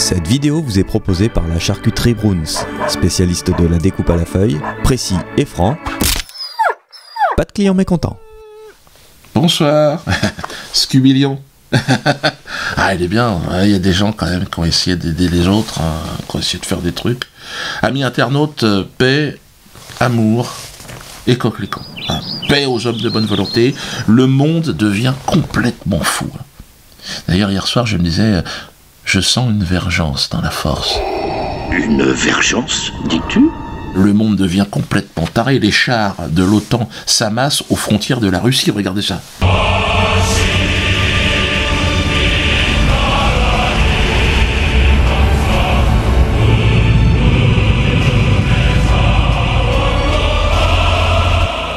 Cette vidéo vous est proposée par la charcuterie Bruns, spécialiste de la découpe à la feuille, précis et franc. Pas de clients mécontents. Bonsoir, Scooby-Lion. Ah, il est bien, il y a des gens quand même qui ont essayé d'aider les autres, qui ont essayé de faire des trucs. Amis internautes, paix, amour et coquelicot. Paix aux hommes de bonne volonté, le monde devient complètement fou. D'ailleurs, hier soir, je me disais, je sens une vergence dans la force. Une vergence, dis-tu ? Le monde devient complètement taré, les chars de l'OTAN s'amassent aux frontières de la Russie, regardez ça.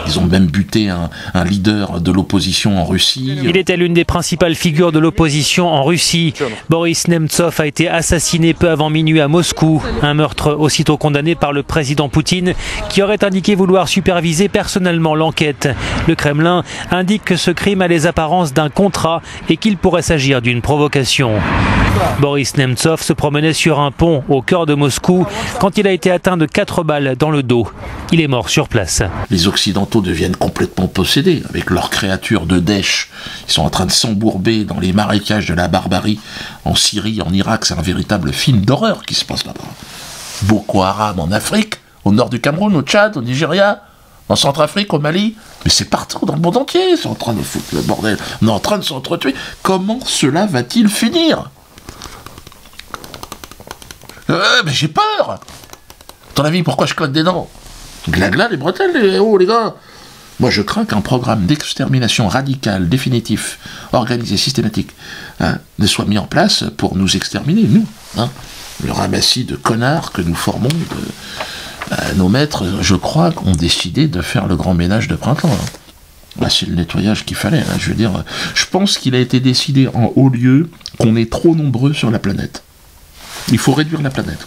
Ils ont même buté un leader de l'opposition en Russie. Il était l'une des principales figures de l'opposition en Russie. Boris Nemtsov a été assassiné peu avant minuit à Moscou. Un meurtre aussitôt condamné par le président Poutine, qui aurait indiqué vouloir superviser personnellement l'enquête. Le Kremlin indique que ce crime a les apparences d'un contrat et qu'il pourrait s'agir d'une provocation. Boris Nemtsov se promenait sur un pont au cœur de Moscou quand il a été atteint de 4 balles dans le dos. Il est mort sur place. Les Occidentaux deviennent complètement possédés avec leurs créatures de Daesh. Ils sont en train de s'embourber dans les marécages de la barbarie en Syrie, en Irak. C'est un véritable film d'horreur qui se passe là-bas. Boko Haram en Afrique, au nord du Cameroun, au Tchad, au Nigeria, en Centrafrique, au Mali. Mais c'est partout dans le monde entier. Ils sont en train de foutre le bordel. On est en train de s'entretuer. Comment cela va-t-il finir ? Mais j'ai peur. À ton avis, pourquoi je claque des dents ? Glagla, les bretelles, les gars. Moi, je crains qu'un programme d'extermination radicale, définitif, organisé, systématique, ne soit mis en place pour nous exterminer, nous. Le ramassis de connards que nous formons, nos maîtres, je crois, ont décidé de faire le grand ménage de printemps. C'est le nettoyage qu'il fallait. Je veux dire, je pense qu'il a été décidé en haut lieu qu'on est trop nombreux sur la planète. Il faut réduire la planète.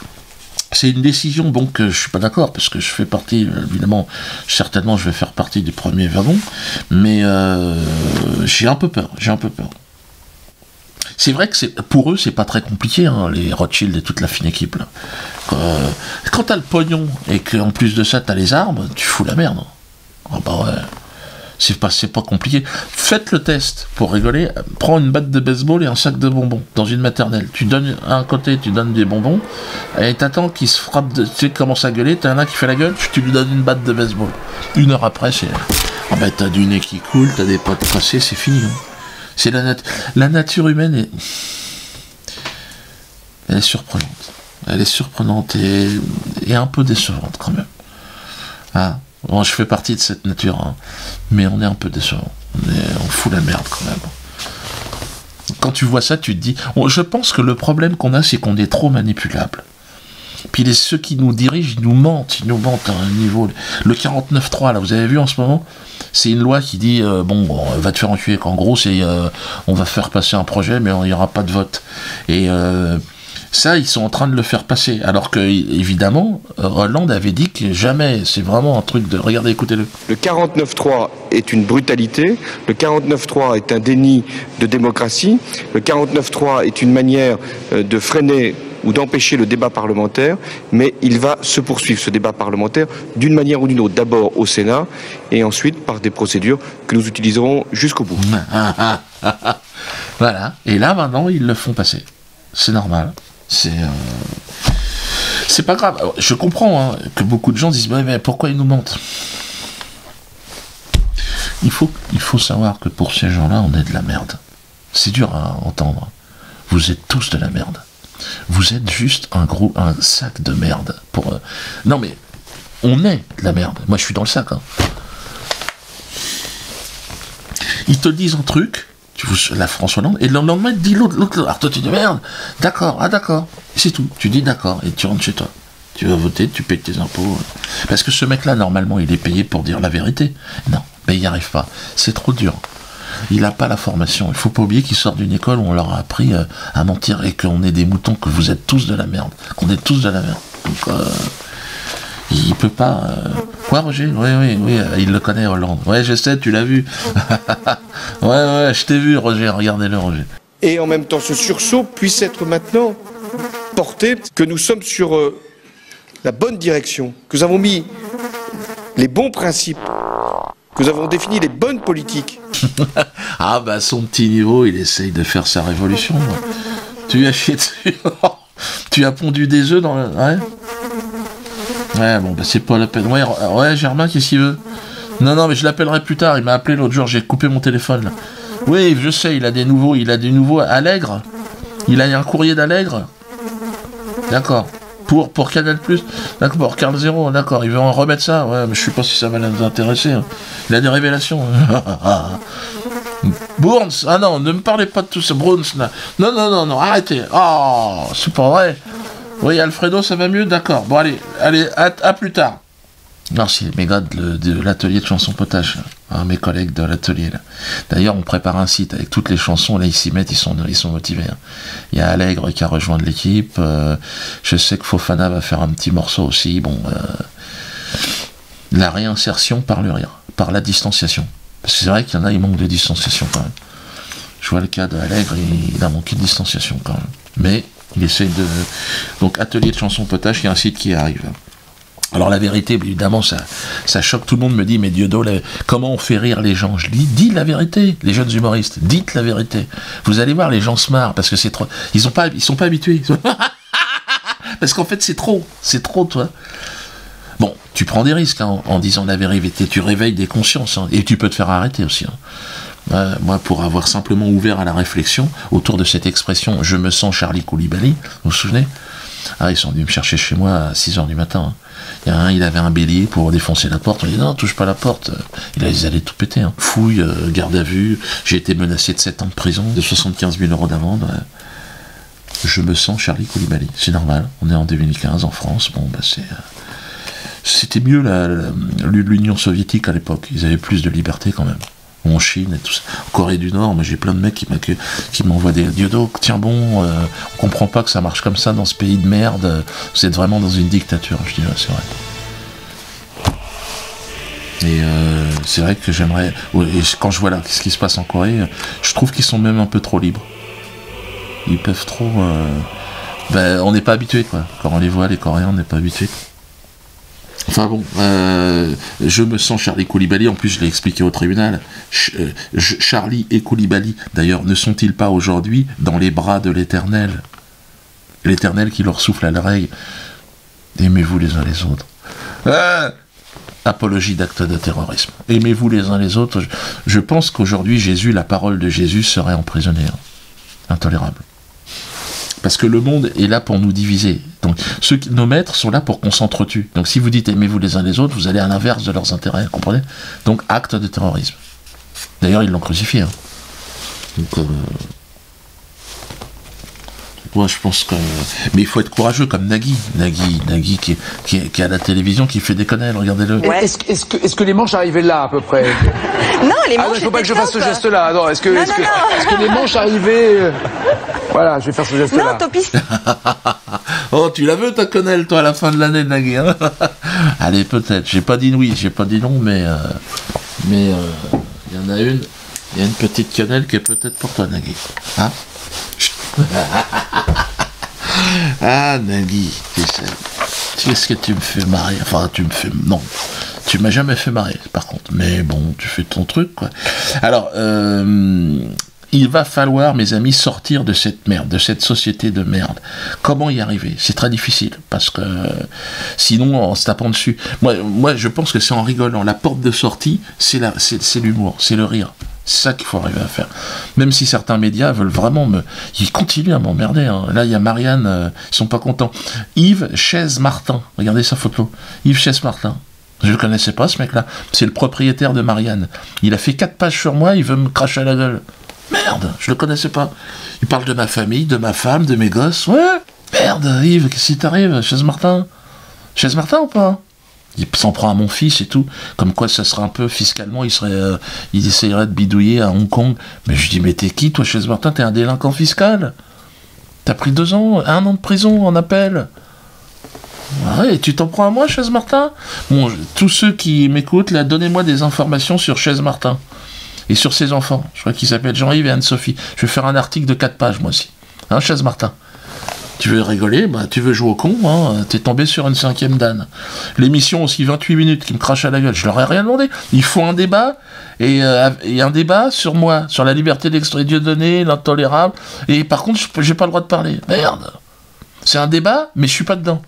C'est une décision, bon, que je suis pas d'accord, parce que je fais partie, évidemment, certainement je vais faire partie du premier wagon, mais j'ai un peu peur. C'est vrai que pour eux, c'est pas très compliqué, les Rothschild et toute la fine équipe. Là. Quand t'as le pognon, et qu'en plus de ça, t'as les armes, tu fous la merde. Ah bah ouais. C'est pas compliqué. Faites le test pour rigoler. Prends une batte de baseball et un sac de bonbons dans une maternelle. Tu donnes à un côté, tu donnes des bonbons et t'attends qu'il se frappe. Tu sais, commence à gueuler. T'as un qui fait la gueule. Tu lui donnes une batte de baseball. 1 heure après, c'est t'as du nez qui coule, t'as des potes cassés, c'est fini. C'est la nature humaine elle est surprenante. Elle est surprenante et un peu décevante quand même. Bon, je fais partie de cette nature, mais on est un peu décevant. On fout la merde quand même. Quand tu vois ça, tu te dis... je pense que le problème qu'on a, c'est qu'on est trop manipulable. Puis ceux qui nous dirigent, ils nous mentent à un niveau... Le 49.3, là, vous avez vu en ce moment ? C'est une loi qui dit, va te faire enculer. Qu'en gros, c'est on va faire passer un projet, mais il n'y aura pas de vote. Et... ça, ils sont en train de le faire passer. Alors que, évidemment, Hollande avait dit que jamais. C'est vraiment un truc de... Regardez, écoutez-le. Le 49.3 est une brutalité. Le 49.3 est un déni de démocratie. Le 49.3 est une manière de freiner ou d'empêcher le débat parlementaire. Mais il va se poursuivre, ce débat parlementaire, d'une manière ou d'une autre. D'abord au Sénat et ensuite par des procédures que nous utiliserons jusqu'au bout. Voilà. Et là, maintenant, ils le font passer. C'est normal. C'est pas grave. Alors, je comprends que beaucoup de gens disent mais pourquoi ils nous mentent. Il faut savoir que pour ces gens-là, on est de la merde. C'est dur à entendre. Vous êtes tous de la merde. Vous êtes juste un sac de merde. Non mais on est de la merde. Moi je suis dans le sac. Ils te disent un truc. La François Hollande, et le lendemain, il dit l'autre. Alors toi, tu dis merde, d'accord, c'est tout. Tu dis d'accord, et tu rentres chez toi. Tu vas voter, tu payes tes impôts. Parce que ce mec-là, normalement, il est payé pour dire la vérité. Non, mais il n'y arrive pas. C'est trop dur. Il n'a pas la formation. Il ne faut pas oublier qu'il sort d'une école où on leur a appris à mentir et qu'on est des moutons, que vous êtes tous de la merde. Qu'on est tous de la merde. Donc, il peut pas... Quoi, Roger ? Oui, il le connaît, Hollande. Ouais, je sais, tu l'as vu. Ouais, je t'ai vu, Roger. Regardez-le, Roger. Et en même temps, ce sursaut puisse être maintenant conforter que nous sommes sur la bonne direction, que nous avons mis les bons principes, que nous avons défini les bonnes politiques. Ah bah à son petit niveau, il essaye de faire sa révolution. Tu lui as chié dessus. Tu as pondu des œufs dans le... Ouais, bon bah c'est pas la peine. Ouais, Germain, qu'est-ce qu'il veut? Non, mais je l'appellerai plus tard. Il m'a appelé l'autre jour, j'ai coupé mon téléphone là. Oui, je sais, il a des nouveaux Allègre. Il a un courrier d'Allègre. D'accord. Pour Canal+, d'accord, pour Carl Zero, d'accord, il veut en remettre ça, ouais, mais je sais pas si ça va nous intéresser. Il a des révélations. Burns, ah non, ne me parlez pas de tout ça, Burns, là. Non, arrêtez. Oh, c'est pas vrai. Oui, Alfredo, ça va mieux, d'accord. Bon, allez, à plus tard. Merci, mes gars de l'atelier de chansons potaches, hein, mes collègues de l'atelier. Là. D'ailleurs, on prépare un site avec toutes les chansons, là ils s'y mettent, ils sont motivés. Hein. Il y a Allègre qui a rejoint l'équipe, je sais que Fofana va faire un petit morceau aussi, bon, la réinsertion par le rire, par la distanciation. Parce que c'est vrai qu'il y en a, il manque de distanciation quand même. Je vois le cas d'Allègre, il a manqué de distanciation quand même. Mais il essaye de... Donc, atelier de chansons potaches, il y a un site qui arrive. Alors la vérité, évidemment, ça choque tout le monde, me dit, mais Dieudo, comment on fait rire les gens? Je dis, dis la vérité, les jeunes humoristes, dites la vérité. Vous allez voir, les gens se marrent, parce que c'est trop... Ils sont pas habitués. Parce qu'en fait, c'est trop, toi. Bon, tu prends des risques hein, en disant la vérité, tu réveilles des consciences, hein, et tu peux te faire arrêter aussi. Hein. Moi, pour avoir simplement ouvert à la réflexion autour de cette expression « je me sens Charlie Koulibaly », vous vous souvenez? Ah, ils sont venus me chercher chez moi à 6h du matin. Hein. Il y a il avait un bélier pour défoncer la porte. On dit non, touche pas la porte. Ils allaient tout péter. Hein. Fouille, garde à vue. J'ai été menacé de 7 ans de prison, de 75 000 € d'amende. Ouais. Je me sens Charlie Koulibaly. C'est normal. On est en 2015 en France. Bon, bah c'était mieux l'Union soviétique à l'époque. Ils avaient plus de liberté quand même. Ou en Chine et tout ça. En Corée du Nord, moi j'ai plein de mecs qui m'envoient des Dieudo, tiens bon, on comprend pas que ça marche comme ça dans ce pays de merde. Vous êtes vraiment dans une dictature. Je dis ouais, c'est vrai. Et c'est vrai que j'aimerais. Et quand je vois là ce qui se passe en Corée, je trouve qu'ils sont même un peu trop libres. Ils peuvent trop. On n'est pas habitué quoi. Quand on les voit, les Coréens, on n'est pas habitué. Enfin bon, je me sens Charlie Koulibaly, en plus je l'ai expliqué au tribunal. Charlie et Koulibaly, d'ailleurs, ne sont-ils pas aujourd'hui dans les bras de l'Éternel? L'Éternel qui leur souffle à l'oreille. Aimez-vous les uns les autres. Apologie d'actes de terrorisme. Aimez-vous les uns les autres. Je pense qu'aujourd'hui, Jésus, la parole de Jésus serait emprisonnée. Hein. Intolérable. Parce que le monde est là pour nous diviser. Donc, nos maîtres sont là pour qu'on s'entretue. Donc, si vous dites aimez-vous les uns les autres, vous allez à l'inverse de leurs intérêts, vous comprenez? Donc, acte de terrorisme. D'ailleurs, ils l'ont crucifié. Hein. Donc, moi, je pense que... Mais il faut être courageux, comme Nagui. Nagui qui est à la télévision, qui fait des conneries, regardez-le. Ouais. Est-ce que les manches arrivaient là, à peu près? Non, les manches. Il ne faut pas que je fasse ce geste-là. Non, est-ce que les manches arrivaient... Voilà, je vais faire ce geste-là. Non, Topiste. Oh, tu la veux, ta quenelle, toi, à la fin de l'année, Nagui, hein? Allez, peut-être. J'ai pas dit oui, j'ai pas dit non, mais il y en a une. Il y a une petite quenelle qui est peut-être pour toi, Nagui. Hein? Ah, Nagui, qu'est-ce que tu me fais marrer? Enfin, tu me fais... Non, tu m'as jamais fait marrer, par contre. Mais bon, tu fais ton truc, quoi. Alors, il va falloir, mes amis, sortir de cette merde, de cette société de merde. Comment y arriver? C'est très difficile, parce que sinon, en se tapant dessus... Moi, je pense que c'est en rigolant. La porte de sortie, c'est l'humour, c'est le rire. C'est ça qu'il faut arriver à faire. Même si certains médias veulent vraiment ils continuent à m'emmerder. Hein. Là, il y a Marianne, ils sont pas contents. Yves Chaise-Martin, regardez sa photo. Yves Chaise-Martin. Je ne connaissais pas, ce mec-là. C'est le propriétaire de Marianne. Il a fait 4 pages sur moi, il veut me cracher à la gueule. Merde, je le connaissais pas. Il parle de ma famille, de ma femme, de mes gosses. Ouais. Merde, Yves, qu'est-ce qui t'arrive? Chaise-Martin? Chaise-Martin ou pas? Il s'en prend à mon fils et tout, comme quoi ça serait un peu fiscalement, il essayerait de bidouiller à Hong Kong. Mais je dis, mais t'es qui toi, Chaise-Martin? T'es un délinquant fiscal? T'as pris 2 ans, 1 an de prison en appel? Ouais, et tu t'en prends à moi, Chaise-Martin? Bon, tous ceux qui m'écoutent, là, donnez-moi des informations sur Chaise-Martin et sur ses enfants. Je crois qu'ils s'appellent Jean-Yves et Anne-Sophie. Je vais faire un article de 4 pages, moi aussi. Hein, Chaise-Martin? Tu veux rigoler, bah tu veux jouer au con, hein, t'es tombé sur une 5e dan. L'émission aussi 28 minutes qui me crache à la gueule, je leur ai rien demandé. Ils font un débat, et un débat sur moi, sur la liberté d'exprimer Dieudonné, l'intolérable, et par contre j'ai pas le droit de parler. Merde. C'est un débat, mais je suis pas dedans.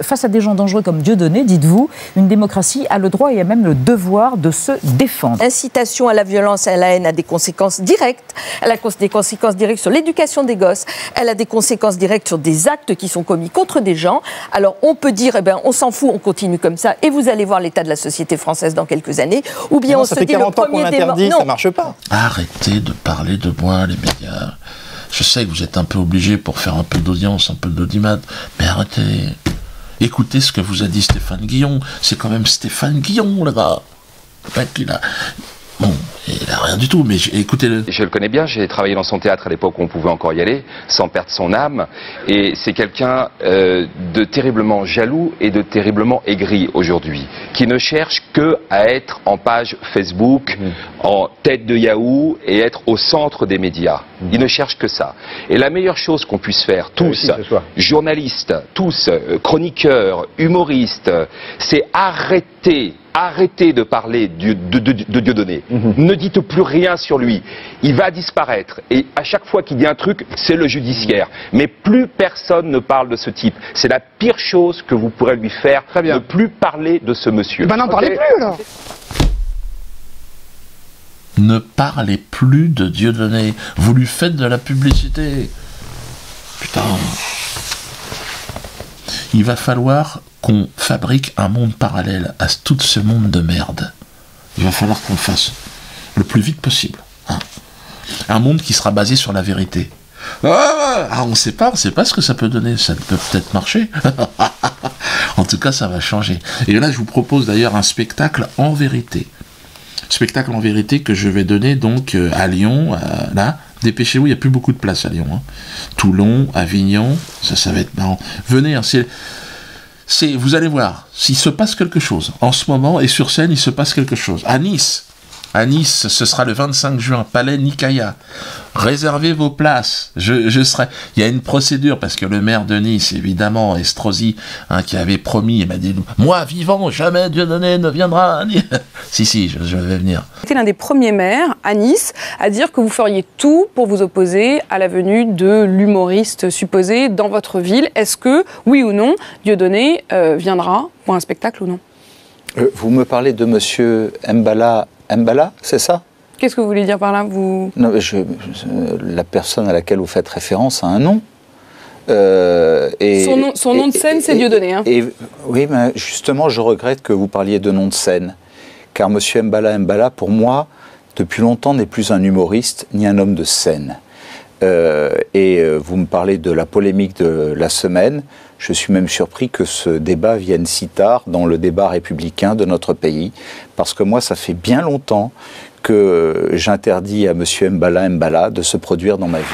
Face à des gens dangereux comme Dieudonné, dites-vous, une démocratie a le droit et a même le devoir de se défendre. Incitation à la violence et à la haine a des conséquences directes. Elle a des conséquences directes sur l'éducation des gosses. Elle a des conséquences directes sur des actes qui sont commis contre des gens. Alors on peut dire, eh ben, on s'en fout, on continue comme ça, et vous allez voir l'état de la société française dans quelques années. Ou bien on se dit le premier débat. Non, ça marche pas. Arrêtez de parler de moi, les médias. Je sais que vous êtes un peu obligés pour faire un peu d'audience, un peu d'audimat, mais arrêtez. Écoutez ce que vous a dit Stéphane Guillon. C'est quand même Stéphane Guillon, là-bas. Le mec, il a... Bon, il a rien du tout, mais écoutez-le. Je le connais bien, j'ai travaillé dans son théâtre à l'époque où on pouvait encore y aller, sans perdre son âme. Et c'est quelqu'un de terriblement jaloux et de terriblement aigri aujourd'hui, qui ne cherche que à être en page Facebook, en tête de Yahoo et être au centre des médias. Il ne cherche que ça. Et la meilleure chose qu'on puisse faire, tous, journalistes, tous, chroniqueurs, humoristes, c'est arrêter de parler de Dieudonné. Ne dites plus rien sur lui. Il va disparaître. Et à chaque fois qu'il dit un truc, c'est le judiciaire. Mais plus personne ne parle de ce type. C'est la pire chose que vous pourrez lui faire. Très bien. Ne plus parler de ce monsieur. Ben n'en parlez plus alors. Ne parlez plus de Dieudonné. Vous lui faites de la publicité. Putain. Il va falloir qu'on fabrique un monde parallèle à tout ce monde de merde. Il va falloir qu'on le fasse le plus vite possible. Hein. Un monde qui sera basé sur la vérité. On ne sait pas ce que ça peut donner. Ça peut peut-être marcher. En tout cas, ça va changer. Et là, je vous propose d'ailleurs un spectacle en vérité. Spectacle en vérité que je vais donner donc à Lyon, là. Dépêchez-vous, il n'y a plus beaucoup de place à Lyon. Hein. Toulon, Avignon, ça va être marrant. Venez, hein, vous allez voir, s'il se passe quelque chose. En ce moment, et sur scène, il se passe quelque chose. À Nice, ce sera le 25 juin, Palais Nicaïa. Réservez vos places. Je serai. Il y a une procédure, parce que le maire de Nice, évidemment, Estrosi, hein, qui avait promis, il m'a dit, moi, vivant, jamais Dieudonné ne viendra à Nice. Si, je vais venir. Vous êtes l'un des premiers maires à Nice à dire que vous feriez tout pour vous opposer à la venue de l'humoriste supposé dans votre ville. Est-ce que, oui ou non, Dieudonné viendra pour un spectacle ou non? Vous me parlez de monsieur Mbala, c'est ça? Qu'est-ce que vous voulez dire par là, vous? Non, la personne à laquelle vous faites référence a un nom. Son nom de scène, c'est Dieudonné. Hein. Oui, mais justement, je regrette que vous parliez de nom de scène. Car monsieur Mbala, pour moi, depuis longtemps, n'est plus un humoriste ni un homme de scène. Vous me parlez de la polémique de la semaine. Je suis même surpris que ce débat vienne si tard dans le débat républicain de notre pays. Parce que moi, ça fait bien longtemps que j'interdis à monsieur Mbala de se produire dans ma ville.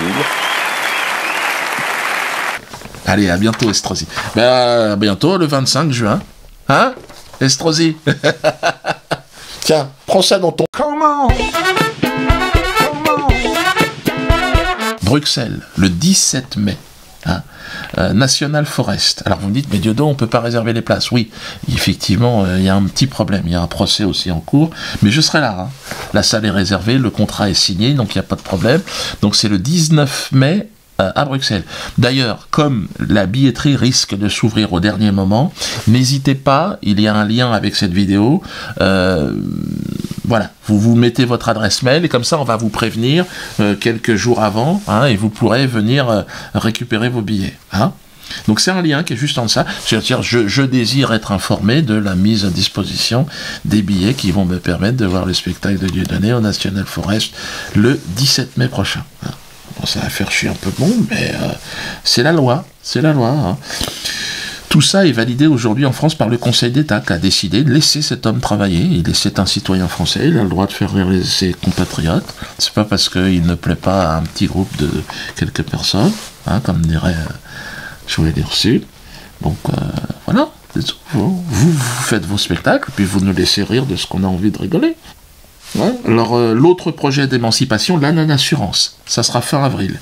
Allez, à bientôt, Estrosi. À bientôt, le 25 juin. Hein, Estrosi? Tiens, prends ça dans ton... Comment? Bruxelles, le 17 mai. Hein, National Forest. Alors vous me dites, mais Dieudonné, on ne peut pas réserver les places. Oui, effectivement, il y a un petit problème. Il y a un procès aussi en cours, mais je serai là. Hein. La salle est réservée, le contrat est signé, donc il n'y a pas de problème. Donc c'est le 19 mai à Bruxelles. D'ailleurs, comme la billetterie risque de s'ouvrir au dernier moment, n'hésitez pas, il y a un lien avec cette vidéo. Voilà, vous mettez votre adresse mail et comme ça on va vous prévenir quelques jours avant, hein, et vous pourrez venir récupérer vos billets. Hein. Donc c'est un lien qui est juste en ça. C'est-à-dire, je désire être informé de la mise à disposition des billets qui vont me permettre de voir le spectacle de Dieudonné au National Forest le 17 mai prochain. Hein. Bon, ça va faire chier un peu de monde, mais c'est la loi. C'est la loi. Hein. Tout ça est validé aujourd'hui en France par le Conseil d'État qui a décidé de laisser cet homme travailler. C'est un citoyen français, il a le droit de faire rire ses compatriotes. C'est pas parce qu'il ne plaît pas à un petit groupe de quelques personnes, hein, comme dirait Joël Hirsute. Donc voilà, vous faites vos spectacles, puis vous nous laissez rire de ce qu'on a envie de rigoler. Ouais. Alors, l'autre projet d'émancipation, l'Anan Assurance, ça sera fin avril.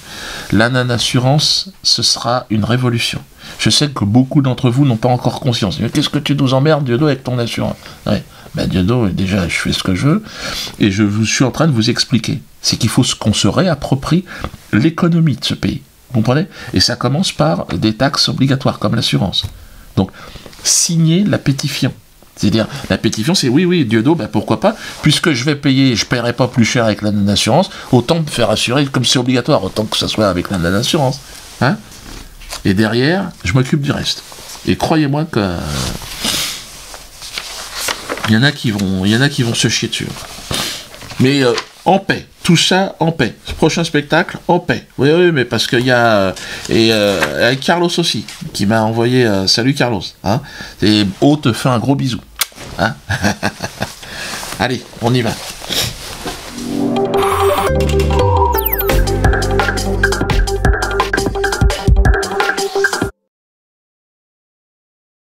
L'Anan Assurance, ce sera une révolution. Je sais que beaucoup d'entre vous n'ont pas encore conscience. Qu'est-ce que tu nous emmerdes, Dieudo, avec ton assurance? Ouais. Ben, Dieudo, déjà, je fais ce que je veux, et je suis en train de vous expliquer. C'est qu'il faut qu'on se réapproprie l'économie de ce pays. Vous comprenez? Et ça commence par des taxes obligatoires, comme l'assurance. Donc, signer la pétition. C'est-à-dire, la pétition, c'est oui, Dieudo, ben pourquoi pas, puisque je vais payer, je ne paierai pas plus cher avec l'Anan Assurance, autant me faire assurer comme c'est obligatoire, autant que ça soit avec l'Anan Assurance. Hein? Et derrière, je m'occupe du reste. Et croyez-moi que il y en a qui vont se chier dessus. Mais en paix, tout ça en paix. Ce prochain spectacle, en paix. Oui, mais parce qu'il y a avec Carlos aussi, qui m'a envoyé salut Carlos. Hein, et O te fait un gros bisou. Hein. Allez, on y va.